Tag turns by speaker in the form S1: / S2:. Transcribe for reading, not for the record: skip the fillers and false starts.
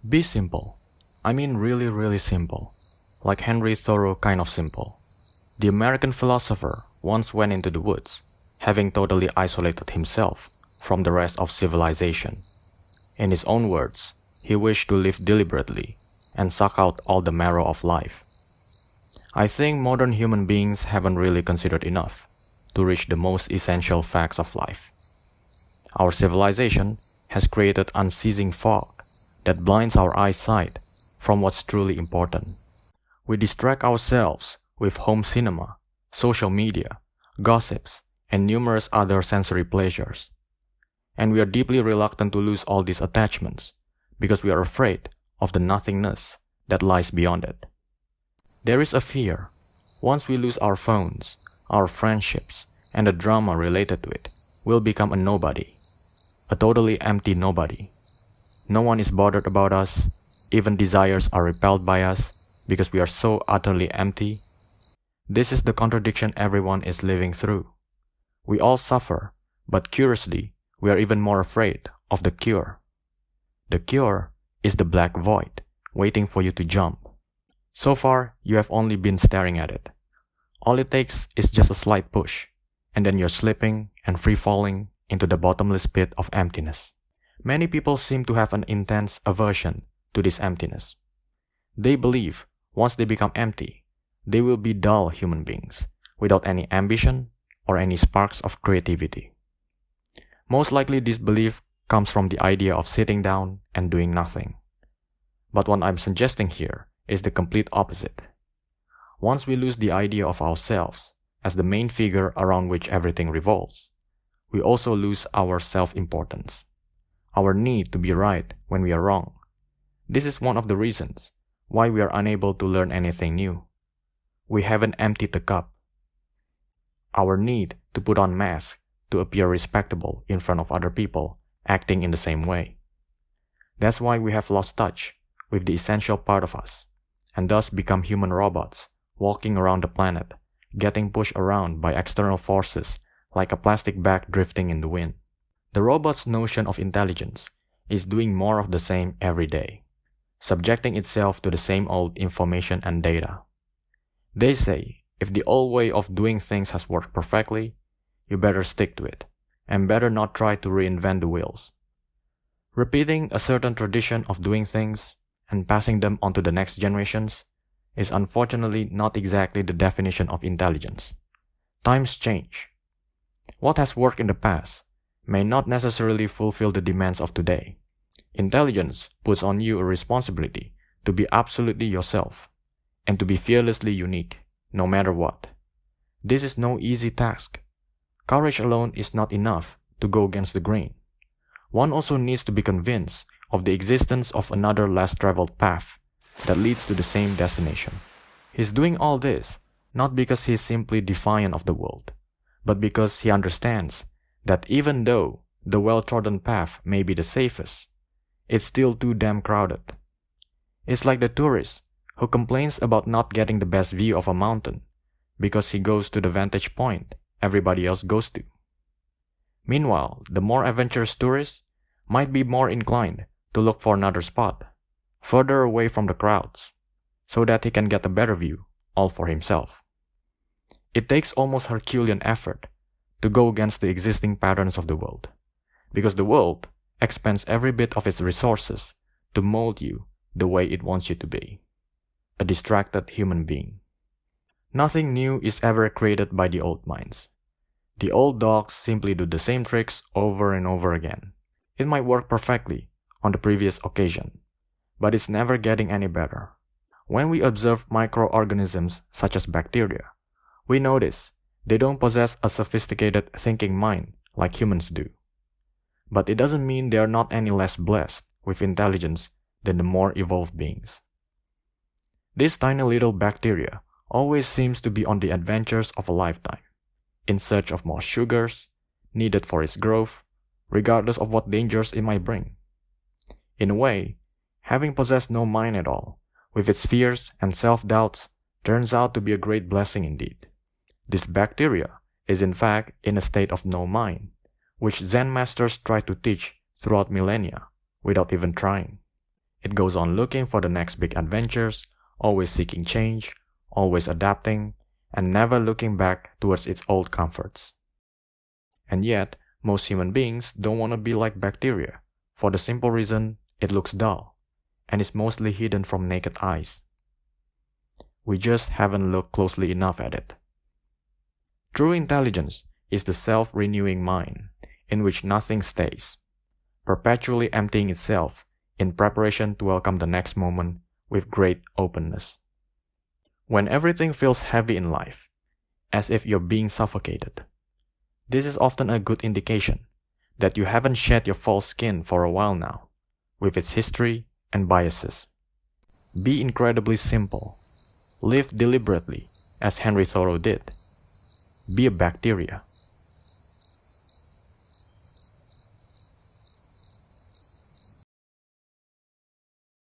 S1: Be simple. I mean really, really simple. Like Henry Thoreau kind of simple. The American philosopher once went into the woods, having totally isolated himself from the rest of civilization. In his own words, he wished to live deliberately and suck out all the marrow of life. I think modern human beings haven't really considered enough to reach the most essential facts of life. Our civilization has created unceasing fog that blinds our eyesight from what's truly important. We distract ourselves with home cinema, social media, gossips, and numerous other sensory pleasures. And we are deeply reluctant to lose all these attachments because we are afraid of the nothingness that lies beyond it. There is a fear. Once we lose our phones, our friendships, and the drama related to it, we'll become a nobody. A totally empty nobody. No one is bothered about us, even desires are repelled by us because we are so utterly empty. This is the contradiction everyone is living through. We all suffer, but curiously, we are even more afraid of the cure. The cure is the black void, waiting for you to jump. So far, you have only been staring at it. All it takes is just a slight push, and then you're slipping and free-falling into the bottomless pit of emptiness. Many people seem to have an intense aversion to this emptiness. They believe once they become empty, they will be dull human beings, without any ambition or any sparks of creativity. Most likely this belief comes from the idea of sitting down and doing nothing. But what I'm suggesting here is the complete opposite. Once we lose the idea of ourselves as the main figure around which everything revolves, we also lose our self-importance, our need to be right when we are wrong. This is one of the reasons why we are unable to learn anything new. We haven't emptied the cup. Our need to put on masks to appear respectable in front of other people acting in the same way. That's why we have lost touch with the essential part of us, and thus become human robots walking around the planet, getting pushed around by external forces like a plastic bag drifting in the wind. The robot's notion of intelligence is doing more of the same every day, subjecting itself to the same old information and data. They say if the old way of doing things has worked perfectly, you better stick to it, and better not try to reinvent the wheels. Repeating a certain tradition of doing things and passing them on to the next generations is unfortunately not exactly the definition of intelligence. Times change. What has worked in the past may not necessarily fulfill the demands of today. Intelligence puts on you a responsibility to be absolutely yourself and to be fearlessly unique, no matter what. This is no easy task. Courage alone is not enough to go against the grain. One also needs to be convinced of the existence of another less traveled path that leads to the same destination. He's doing all this not because he's simply defiant of the world, but because he understands that even though the well-trodden path may be the safest, it's still too damn crowded. It's like the tourist who complains about not getting the best view of a mountain because he goes to the vantage point everybody else goes to. Meanwhile, the more adventurous tourist might be more inclined to look for another spot, further away from the crowds, so that he can get a better view all for himself. It takes almost Herculean effort to go against the existing patterns of the world, because the world expends every bit of its resources to mold you the way it wants you to be, a distracted human being. Nothing new is ever created by the old minds. The old dogs simply do the same tricks over and over again. It might work perfectly on the previous occasion, but it's never getting any better. When we observe microorganisms such as bacteria, we notice they don't possess a sophisticated thinking mind like humans do. But it doesn't mean they are not any less blessed with intelligence than the more evolved beings. This tiny little bacteria always seems to be on the adventures of a lifetime, in search of more sugars needed for its growth, regardless of what dangers it might bring. In a way, having possessed no mind at all, with its fears and self-doubts, turns out to be a great blessing indeed. This bacteria is in fact in a state of no mind, which Zen masters try to teach throughout millennia without even trying. It goes on looking for the next big adventures, always seeking change, always adapting, and never looking back towards its old comforts. And yet, most human beings don't want to be like bacteria, for the simple reason it looks dull, and is mostly hidden from naked eyes. We just haven't looked closely enough at it. True intelligence is the self-renewing mind, in which nothing stays, perpetually emptying itself in preparation to welcome the next moment with great openness. When everything feels heavy in life, as if you're being suffocated, this is often a good indication that you haven't shed your false skin for a while now, with its history and biases. Be incredibly simple. Live deliberately, as Henry Thoreau did. Be a bacteria.